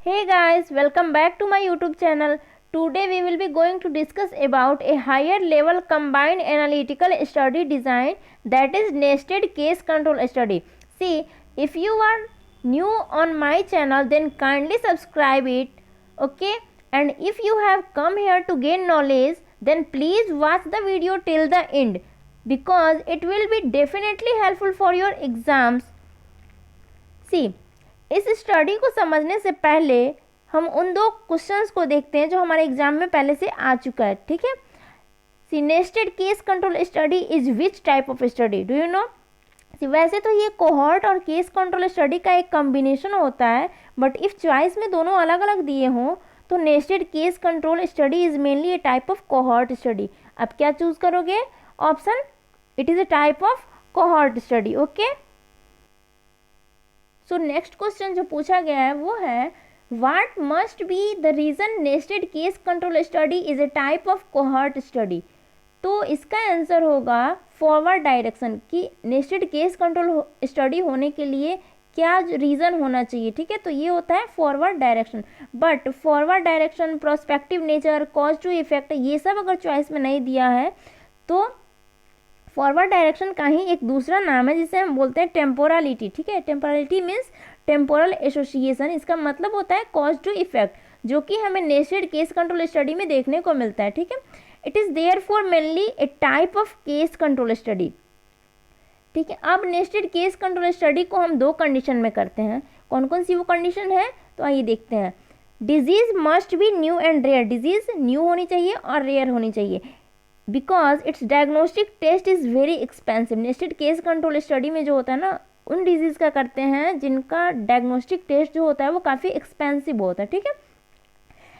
Hey guys, welcome back to my YouTube channel. Today we will be going to discuss about a higher level combined analytical study design, that is nested case control study. See, if you are new on my channel, then kindly subscribe it, okay? And if you have come here to gain knowledge, then please watch the video till the end, because it will be definitely helpful for your exams. See, इस study को समझने से पहले हम उन दो questions को देखते हैं जो हमारे एग्जाम में पहले से आ चुका है, ठीक है। See nested case control study is which type of study, do you know. वैसे तो ये कोहॉर्ट और केस कंट्रोल स्टडी का एक कॉम्बिनेशन होता है, बट इफ चॉइस में दोनों अलग अलग दिए हों तो nested case control study is mainly a type of cohort study. आप क्या चूज करोगे? Option, it is a type of cohort study, okay. So next question जो पूछा गया है वो है, what must be the reason nested case control study is a type of cohort study. तो इसका आंसर होगा फॉरवर्ड डायरेक्शन, कि नेस्टेड केस कंट्रोल स्टडी होने के लिए क्या रीज़न होना चाहिए, ठीक है। तो ये होता है forward direction. But forward direction, prospective nature, cause to effect, ये सब अगर चॉइस में नहीं दिया है तो फॉरवर्ड डायरेक्शन का ही एक दूसरा नाम है जिसे हम बोलते हैं टेम्पोरलिटी, ठीक है। टेम्पोरलिटी मीन्स टेम्पोरल एसोसिएशन, इसका मतलब होता है कॉज टू इफेक्ट, जो कि हमें नेस्टेड केस कंट्रोल स्टडी में देखने को मिलता है, ठीक है। It is therefore mainly a type of case control study, ठीक है। अब नेस्टेड केस कंट्रोल स्टडी को हम दो कंडीशन में करते हैं। कौन कौन सी वो कंडीशन है, तो आइए देखते हैं। Disease must be new and rare, disease new होनी चाहिए और रेयर होनी चाहिए, because it's diagnostic test is very expensive. Nested case control study में जो होता है ना, उन डिजीज़ का करते हैं जिनका डायग्नोस्टिक टेस्ट जो होता है वो काफ़ी एक्सपेंसिव होता है, ठीक है।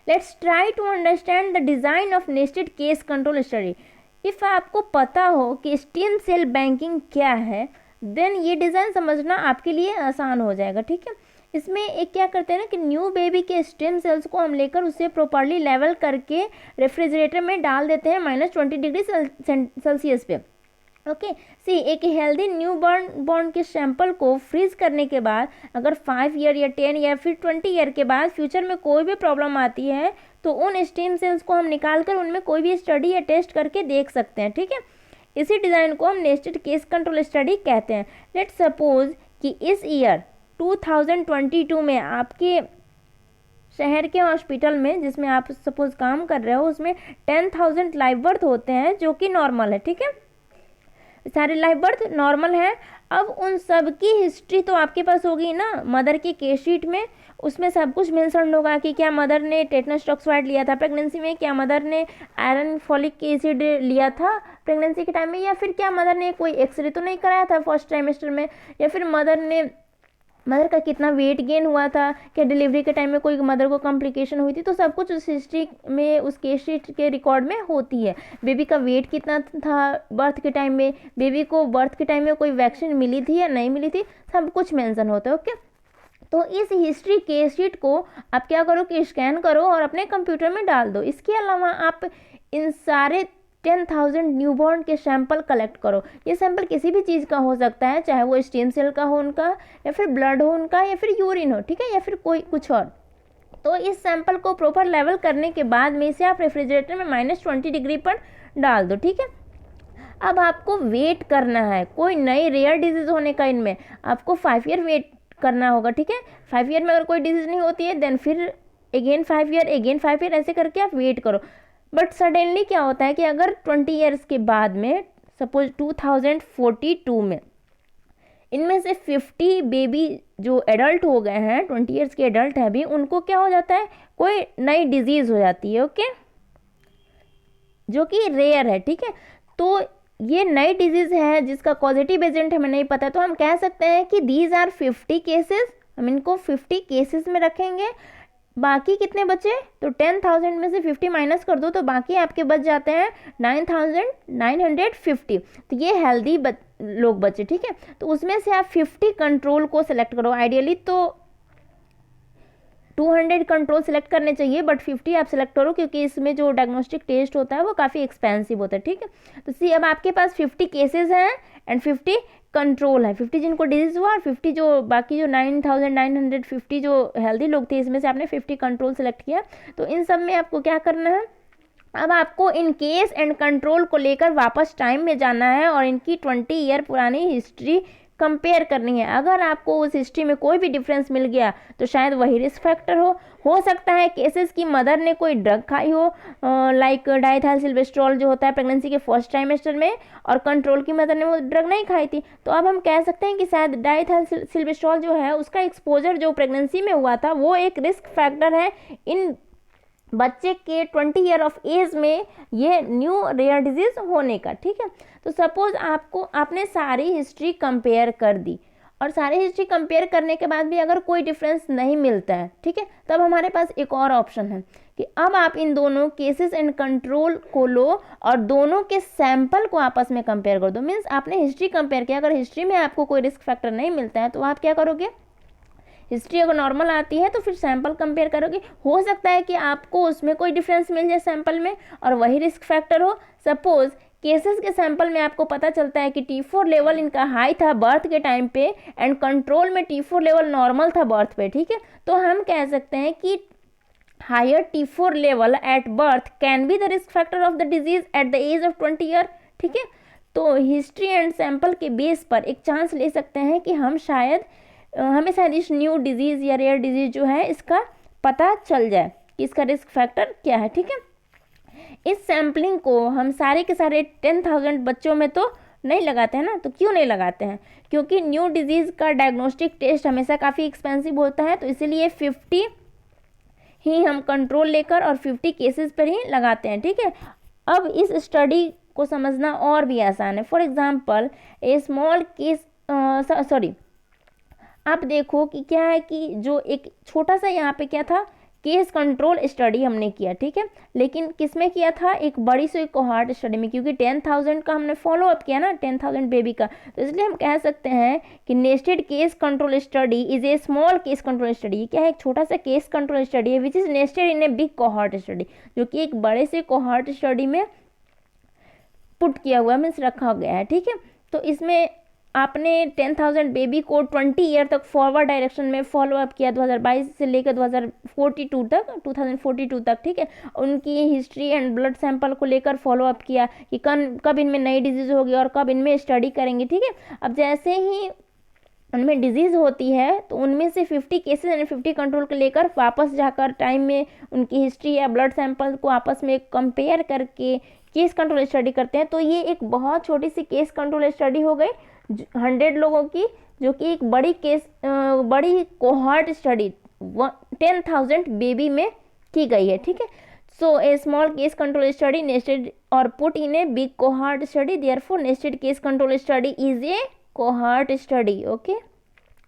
Let's try to understand the design of nested case control study. If आपको पता हो कि स्टेम सेल बैंकिंग क्या है, देन ये डिज़ाइन समझना आपके लिए आसान हो जाएगा, ठीक है। इसमें एक क्या करते हैं ना कि न्यू बेबी के स्टेम सेल्स को हम लेकर उसे प्रॉपरली लेवल करके रेफ्रिजरेटर में डाल देते हैं -20 डिग्री सेल्सियस पे, ओके। सी, एक हेल्दी न्यू बॉर्न के सैंपल को फ्रीज करने के बाद अगर 5 ईयर या 10 या फिर 20 ईयर के बाद फ्यूचर में कोई भी प्रॉब्लम आती है तो उन स्टेम सेल्स को हम निकाल कर उनमें कोई भी स्टडी या टेस्ट करके देख सकते हैं, ठीक है। इसी डिज़ाइन को हम नेस्टेड केस कंट्रोल स्टडी कहते हैं। लेट्स सपोज कि इस ईयर 2022 में आपके शहर के हॉस्पिटल में जिसमें आप सपोज काम कर रहे हो उसमें 10,000 लाइव बर्थ होते हैं, जो कि नॉर्मल है, ठीक है। सारे लाइव बर्थ नॉर्मल है। अब उन सब की हिस्ट्री तो आपके पास होगी ना मदर की केस शीट में, उसमें सब कुछ मेंशन होगा कि क्या मदर ने टेटनस टॉक्साइड लिया था प्रेगनेंसी में, क्या मदर ने आयरन फॉलिक एसिड लिया था प्रेगनेंसी के टाइम में, या फिर क्या मदर ने कोई एक्सरे तो नहीं कराया था फर्स्ट ट्राइमेस्टर में, या फिर मदर का कितना वेट गेन हुआ था, क्या डिलीवरी के टाइम में कोई मदर को कॉम्प्लिकेशन हुई थी, तो सब कुछ उस हिस्ट्री में उस केस शीट के रिकॉर्ड में होती है। बेबी का वेट कितना था बर्थ के टाइम में, बेबी को बर्थ के टाइम में कोई वैक्सीन मिली थी या नहीं मिली थी, सब कुछ मेंशन होता है, ओके। तो इस हिस्ट्री केस शीट को आप क्या करो कि स्कैन करो और अपने कंप्यूटर में डाल दो। इसके अलावा आप इन सारे 10,000 न्यूबॉर्न के सैंपल कलेक्ट करो। ये सैंपल किसी भी चीज़ का हो सकता है, चाहे वो स्टेम सेल का हो उनका, या फिर ब्लड हो उनका, या फिर यूरिन हो, ठीक है, या फिर कोई कुछ और। तो इस सैंपल को प्रॉपर लेवल करने के बाद में इसे आप रेफ्रिजरेटर में -20 डिग्री पर डाल दो, ठीक है। अब आपको वेट करना है, कोई नई रेयर डिजीज़ होने का इनमें आपको 5 ईयर वेट करना होगा, ठीक है। 5 ईयर में अगर कोई डिजीज़ नहीं होती है देन फिर अगेन 5 ईयर, अगेन 5 ईयर, ऐसे करके आप वेट करो। बट सडनली क्या होता है कि अगर 20 ईयर्स के बाद में सपोज 2042 में इनमें से 50 बेबी जो एडल्ट हो गए हैं, 20 ईयर्स के एडल्ट हैं अभी, उनको क्या हो जाता है, कोई नई डिजीज़ हो जाती है, ओके, जो कि रेयर है, ठीक है। तो ये नई डिजीज़ है जिसका पॉजिटिव एजेंट हमें नहीं पता, तो हम कह सकते हैं कि दीज आर 50 केसेस, हम इनको 50 केसेस में रखेंगे। बाकी कितने बचे, तो 10,000 में से 50 माइनस कर दो तो बाकी आपके बच जाते हैं 9,950। तो ये हेल्दी लोग बचे, ठीक है। तो उसमें से आप 50 कंट्रोल को सिलेक्ट करो। आइडियली तो 200 कंट्रोल सिलेक्ट करने चाहिए, बट 50 आप सिलेक्ट करो क्योंकि इसमें जो डायग्नोस्टिक टेस्ट होता है वो काफ़ी एक्सपेंसिव होता है, ठीक है। तो सी, अब आपके पास 50 केसेस हैं एंड 50 कंट्रोल है, 50 जिनको डिजीज हुआ और 50 जो बाकी जो 9950 जो हेल्दी लोग थे, इसमें से आपने 50 कंट्रोल सेलेक्ट किया। तो इन सब में आपको क्या करना है, अब आपको इन केस एंड कंट्रोल को लेकर वापस टाइम में जाना है और इनकी 20 ईयर पुरानी हिस्ट्री कंपेयर करनी है। अगर आपको उस हिस्ट्री में कोई भी डिफरेंस मिल गया तो शायद वही रिस्क फैक्टर हो सकता है केसेस की मदर ने कोई ड्रग खाई हो, लाइक डाइथाइलसिल्वेस्ट्रॉल जो होता है प्रेगनेंसी के फर्स्ट ट्राइमेस्टर में, और कंट्रोल की मदर ने वो ड्रग नहीं खाई थी। तो अब हम कह सकते हैं कि शायद डाइथाइलसिल्वेस्ट्रॉल जो है उसका एक्सपोजर जो प्रेगनेंसी में हुआ था वो एक रिस्क फैक्टर है इन बच्चे के 20 ईयर ऑफ एज में ये न्यू रेयर डिजीज होने का। ठीक है, तो सपोज आपने सारी हिस्ट्री कंपेयर कर दी और सारी हिस्ट्री कंपेयर करने के बाद भी अगर कोई डिफरेंस नहीं मिलता है, ठीक है, तब हमारे पास एक और ऑप्शन है कि अब आप इन दोनों केसेस एंड कंट्रोल को लो और दोनों के सैंपल को आपस में कंपेयर कर दो। मीन्स आपने हिस्ट्री कंपेयर किया, अगर हिस्ट्री में आपको कोई रिस्क फैक्टर नहीं मिलता है तो आप क्या करोगे, हिस्ट्री अगर नॉर्मल आती है तो फिर सैंपल कंपेयर करोगे। हो सकता है कि आपको उसमें कोई डिफरेंस मिल जाए सैंपल में और वही रिस्क फैक्टर हो। सपोज केसेस के सैंपल में आपको पता चलता है कि T4 लेवल इनका हाई था बर्थ के टाइम पे एंड कंट्रोल में T4 लेवल नॉर्मल था बर्थ पे। ठीक है, तो हम कह सकते हैं कि higher T4 level at birth can be the risk factor of the disease at the age of 20 year. ठीक है, तो हिस्ट्री एंड सैंपल के बेस पर एक चांस ले सकते हैं कि हमें शायद इस न्यू डिजीज़ या रेयर डिजीज़ जो है इसका पता चल जाए कि इसका रिस्क फैक्टर क्या है। ठीक है, इस सैम्पलिंग को हम सारे के सारे 10,000 बच्चों में तो नहीं लगाते हैं ना। तो क्यों नहीं लगाते हैं, क्योंकि न्यू डिजीज़ का डायग्नोस्टिक टेस्ट हमेशा काफ़ी एक्सपेंसिव होता है, तो इसीलिए 50 ही हम कंट्रोल लेकर और 50 केसेस पर ही लगाते हैं। ठीक है, अब इस स्टडी को समझना और भी आसान है। For example A small case आप देखो कि क्या है कि जो एक छोटा सा यहाँ पे क्या था, केस कंट्रोल स्टडी हमने किया। ठीक है, लेकिन किस में किया था, एक बड़ी सी कोहॉर्ट स्टडी में, क्योंकि 10,000 का हमने फॉलो अप किया ना, 10,000 बेबी का, तो इसलिए हम कह सकते हैं कि nested case control study is A small case control study. क्या है, एक छोटा सा केस कंट्रोल स्टडी है which is nested in a big cohort study, जो कि एक बड़े से कोहॉर्ट स्टडी में पुट किया हुआ मीन्स रखा गया है। ठीक है, तो इसमें आपने 10,000 बेबी को 20 ईयर तक फॉरवर्ड डायरेक्शन में फॉलो अप किया, 2022 से लेकर 2042 तक। ठीक है, उनकी हिस्ट्री एंड ब्लड सैंपल को लेकर फॉलो अप किया कि कब इनमें नई डिजीज़ होगी और कब इनमें स्टडी करेंगे। ठीक है, अब जैसे ही उनमें डिजीज़ होती है तो उनमें से 50 केसेस एंड 50 कंट्रोल को लेकर वापस जाकर टाइम में उनकी हिस्ट्री या ब्लड सैंपल को आपस में कंपेयर करके केस कंट्रोल स्टडी करते हैं। तो ये एक बहुत छोटी सी केस कंट्रोल स्टडी हो गई 100 लोगों की, जो कि एक बड़ी कोहॉर्ट स्टडी 10,000 बेबी में की गई है। ठीक है, so a small case control study nested और put in a big cohort study, therefore nested case control study is a cohort study. Okay,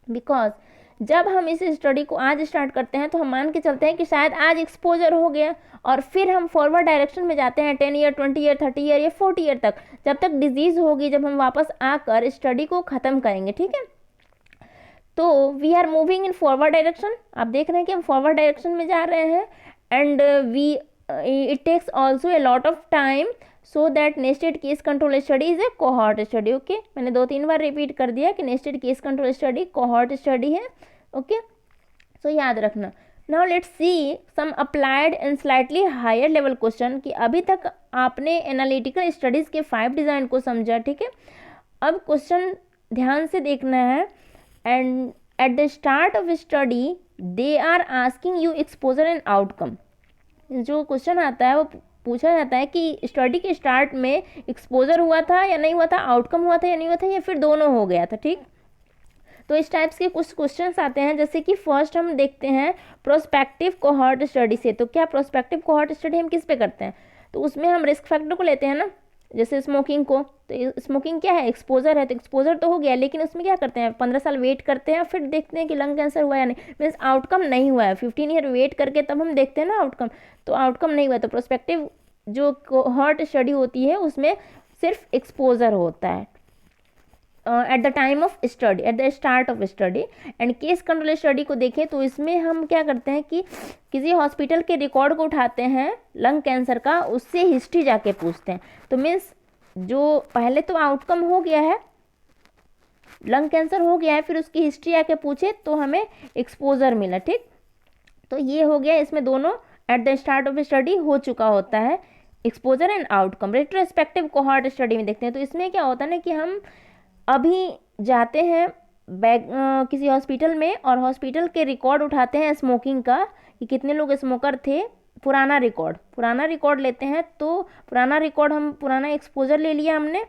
because जब हम इस स्टडी को आज स्टार्ट करते हैं तो हम मान के चलते हैं कि शायद आज एक्सपोजर हो गया और फिर हम फॉरवर्ड डायरेक्शन में जाते हैं 10 ईयर 20 ईयर 30 ईयर या 40 ईयर तक, जब तक डिजीज़ होगी, जब हम वापस आकर स्टडी को ख़त्म करेंगे। ठीक है, तो we are moving in forward direction, आप देख रहे हैं कि हम फॉरवर्ड डायरेक्शन में जा रहे हैं and it takes also a lot of time, so that nested case control study is a cohort study. Okay, मैंने 2-3 बार रिपीट कर दिया कि nested case control study cohort study है। ओके, सो याद रखना। Now let's see some applied and slightly higher level question, कि अभी तक आपने एनालिटिकल स्टडीज़ के 5 डिज़ाइन को समझा। ठीक है, अब क्वेश्चन ध्यान से देखना है and at the start of study they are asking you exposure and outcome. जो क्वेश्चन आता है वो पूछा जाता है कि स्टडी के स्टार्ट में एक्सपोजर हुआ था या नहीं हुआ था, आउटकम हुआ था या नहीं हुआ था, या फिर दोनों हो गया था। ठीक, तो इस टाइप्स के कुछ क्वेश्चंस आते हैं, जैसे कि फर्स्ट हम देखते हैं प्रोस्पेक्टिव कोहॉर्ट स्टडी से। तो क्या प्रोस्पेक्टिव कोहॉर्ट स्टडी हम किस पे करते हैं, तो उसमें हम रिस्क फैक्टर को लेते हैं ना, जैसे स्मोकिंग को। तो स्मोकिंग क्या है, एक्सपोजर है, तो एक्सपोजर तो हो गया, लेकिन उसमें क्या करते हैं 15 साल वेट करते हैं, फिर देखते हैं कि लंग कैंसर हुआ या नहीं, मीन्स आउटकम नहीं हुआ है। 15 ईयर वेट करके तब हम देखते हैं ना आउटकम, तो आउटकम नहीं हुआ। तो प्रोस्पेक्टिव जो कोहॉर्ट स्टडी होती है उसमें सिर्फ एक्सपोजर होता है at the time of study, eight the start of study. And case control study को देखें तो इसमें हम क्या करते हैं कि किसी हॉस्पिटल के रिकॉर्ड को उठाते हैं लंग कैंसर का, उससे हिस्ट्री जाके पूछते हैं। तो मीन्स जो पहले तो आउटकम हो गया है, लंग कैंसर हो गया है, फिर उसकी हिस्ट्री आके पूछे तो हमें एक्सपोजर मिला, ठीक। तो ये हो गया, इसमें दोनों eight the start of study हो चुका होता है, exposure and outcome. Retrospective cohort study में देखते हैं, तो इसमें क्या होता है ना कि हम अभी जाते हैं किसी हॉस्पिटल में और हॉस्पिटल के रिकॉर्ड उठाते हैं स्मोकिंग का, कि कितने लोग स्मोकर थे, पुराना रिकॉर्ड लेते हैं। तो पुराना एक्सपोजर ले लिया हमने,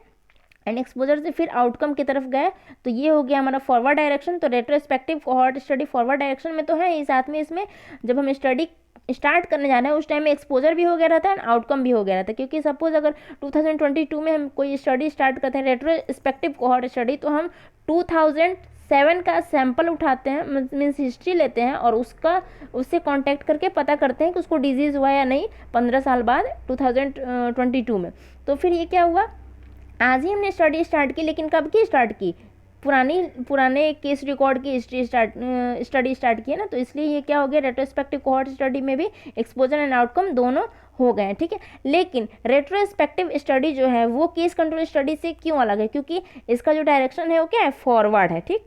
एंड एक्सपोजर से फिर आउटकम की तरफ गए, तो ये हो गया हमारा फॉरवर्ड डायरेक्शन। तो retrospective cohort study forward direction में तो है ही, साथ में इसमें जब हम स्टडी स्टार्ट करने जाना है उस टाइम में एक्सपोजर भी हो गया रहता है एंड आउटकम भी हो गया रहता है। क्योंकि सपोज अगर 2022 में हम कोई स्टडी स्टार्ट करते हैं रेट्रोस्पेक्टिव कोहॉर्ट स्टडी, तो हम 2007 का सैंपल उठाते हैं, मीन्स हिस्ट्री लेते हैं और उससे कांटेक्ट करके पता करते हैं कि उसको डिजीज़ हुआ या नहीं 15 साल बाद 2022 में। तो फिर ये क्या हुआ, आज ही हमने स्टडी स्टार्ट की, लेकिन कब की स्टार्ट की, पुराने केस रिकॉर्ड की स्टडी स्टार्ट की है ना। तो इसलिए ये क्या हो गया, रेट्रोस्पेक्टिव कोहॉर्ट स्टडी में भी एक्सपोजर एंड आउटकम दोनों हो गए हैं, ठीक है। लेकिन रेट्रोस्पेक्टिव स्टडी जो है वो केस कंट्रोल स्टडी से क्यों अलग है, क्योंकि इसका जो डायरेक्शन है वो क्या है, फॉरवर्ड है, ठीक,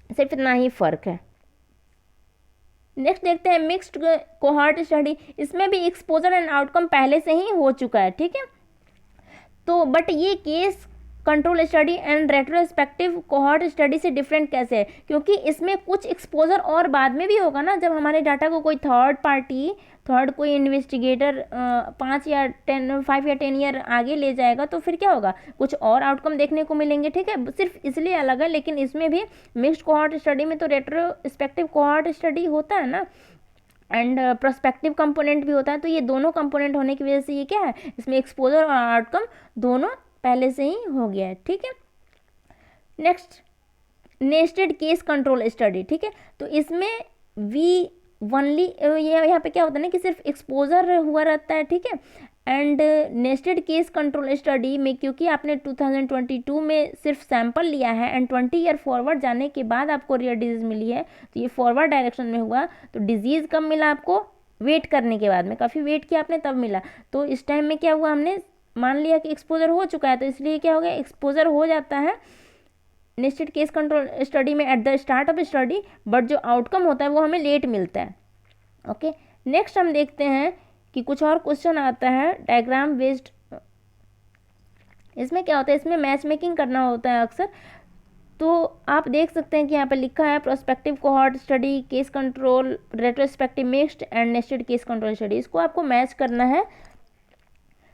सिर्फ इतना ही फर्क है। नेक्स्ट देखते हैं मिक्स्ड कोहॉर्ट स्टडी, इसमें भी एक्सपोजर एंड आउटकम पहले से ही हो चुका है, ठीक है। तो बट ये case control study and retrospective cohort study से डिफरेंट कैसे है, क्योंकि इसमें कुछ एक्सपोजर और बाद में भी होगा ना, जब हमारे डाटा को कोई थर्ड कोई इन्वेस्टिगेटर 5 या 10 ईयर आगे ले जाएगा, तो फिर क्या होगा, कुछ और आउटकम देखने को मिलेंगे, ठीक है। सिर्फ इसलिए अलग है, लेकिन इसमें भी मिक्स्ड कोहॉर्ट स्टडी में तो रेट्रोस्पेक्टिव कोहॉर्ट स्टडी होता है ना, एंड प्रोस्पेक्टिव कंपोनेंट भी होता है। तो ये दोनों कंपोनेंट होने की वजह से ये क्या है, इसमें एक्सपोजर और आउटकम दोनों पहले से ही हो गया है, ठीक है। Next nested case control study, ठीक है। तो इसमें ये यहाँ पे क्या होता है ना कि सिर्फ एक्सपोजर हुआ रहता है, ठीक है। And nested case control study में क्योंकि आपने 2022 में सिर्फ सैंपल लिया है एंड 20 ईयर फॉरवर्ड जाने के बाद आपको रियल डिजीज़ मिली है, तो ये फॉरवर्ड डायरेक्शन में हुआ। तो डिजीज़ कब मिला आपको, वेट करने के बाद में, काफ़ी वेट किया आपने तब मिला। तो इस टाइम में क्या हुआ, हमने मान लिया कि एक्सपोजर हो चुका है, तो इसलिए क्या हो गया, एक्सपोजर हो जाता है नेस्टेड केस कंट्रोल स्टडी में eight the start of study, but जो आउटकम होता है वो हमें लेट मिलता है, ओके। नेक्स्ट हम देखते हैं कि कुछ और क्वेश्चन आता है डायग्राम बेस्ड। इसमें क्या होता है, इसमें मैच मेकिंग करना होता है अक्सर। तो आप देख सकते हैं कि यहाँ पर लिखा है prospective cohort study, case control, retrospective mixed and nested case control study, इसको आपको मैच करना है।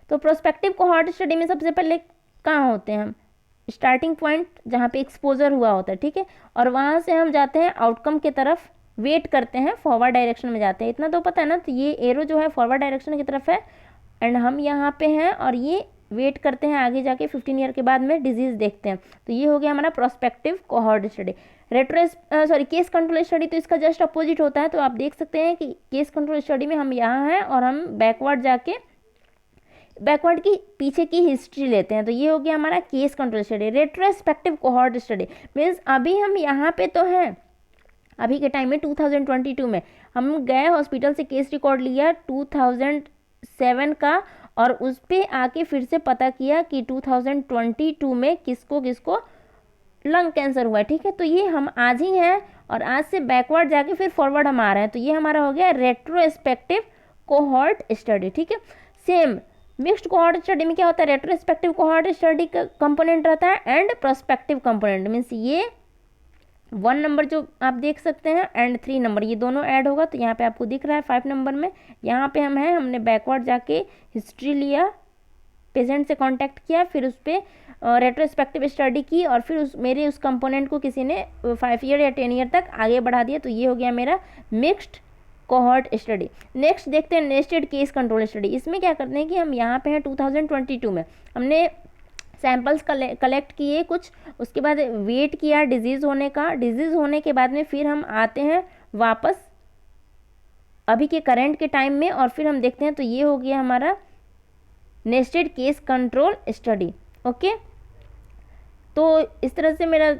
तो प्रोस्पेक्टिव कोहॉर्ट स्टडी में सबसे पहले कहाँ होते हैं हम, स्टार्टिंग पॉइंट जहाँ पे एक्सपोजर हुआ होता है, ठीक है, और वहाँ से हम जाते हैं आउटकम की तरफ, वेट करते हैं, फॉरवर्ड डायरेक्शन में जाते हैं, इतना तो पता है ना। तो ये एरो जो है फॉरवर्ड डायरेक्शन की तरफ है एंड हम यहाँ पे हैं और ये वेट करते हैं, आगे जाके 15 ईयर के बाद में डिजीज़ देखते हैं। तो ये हो गया हमारा prospective cohort study. Case control study तो इसका जस्ट अपोजिट होता है। तो आप देख सकते हैं कि केस कंट्रोल स्टडी में हम यहाँ हैं और हम बैकवर्ड की पीछे की हिस्ट्री लेते हैं। तो ये हो गया हमारा case control study. Retrospective cohort study means अभी हम यहाँ पे तो हैं, अभी के टाइम में 2022 में हम गए हॉस्पिटल से केस रिकॉर्ड लिया 2007 का और उस पर आके फिर से पता किया कि 2022 में किसको लंग कैंसर हुआ है, ठीक है। तो ये हम आज ही हैं और आज से बैकवर्ड जाके फिर फॉरवर्ड हम आ रहे हैं। तो ये हमारा हो गया रेट्रोस्पेक्टिव कोहॉर्ट स्टडी, ठीक है। सेम मिक्स्ड कोहॉर्ट स्टडी में क्या होता है, रेट्रोस्पेक्टिव कोहॉर्ट स्टडी का कंपोनेंट रहता है एंड प्रोस्पेक्टिव कंपोनेंट, मीन्स ये 1 नंबर जो आप देख सकते हैं एंड 3 नंबर ये दोनों ऐड होगा। तो यहाँ पे आपको दिख रहा है 5 नंबर में, यहाँ पे हम हैं, हमने बैकवर्ड जाके हिस्ट्री लिया, पेशेंट से कांटेक्ट किया, फिर उस पर रेट्रोस्पेक्टिव स्टडी की और फिर उस कंपोनेंट को किसी ने 5 ईयर या 10 ईयर तक आगे बढ़ा दिया। तो ये हो गया मेरा मिक्स्ड कोहॉर्ट स्टडी। नेक्स्ट देखते हैं नेस्टेड केस कंट्रोल स्टडी। इसमें क्या करते हैं कि हम यहाँ पे हैं 2022 में, हमने सैंपल्स कलेक्ट किए कुछ, उसके बाद वेट किया डिजीज़ होने के बाद में फिर हम आते हैं वापस अभी के करंट के टाइम में और फिर हम देखते हैं। तो ये हो गया हमारा nested case control study, okay. तो इस तरह से मेरा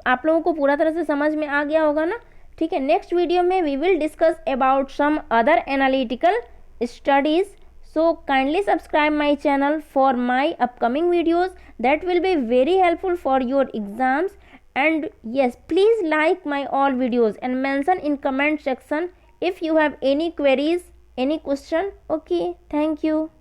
आप लोगों को पूरा तरह से समझ में आ गया होगा ना, ठीक है। नेक्स्ट वीडियो में we will discuss about some other analytical studies, so kindly subscribe my channel for my upcoming videos that will be very helpful for your exams And yes, please like my all videos and mention in comment section if you have any queries, any question. Okay, thank you.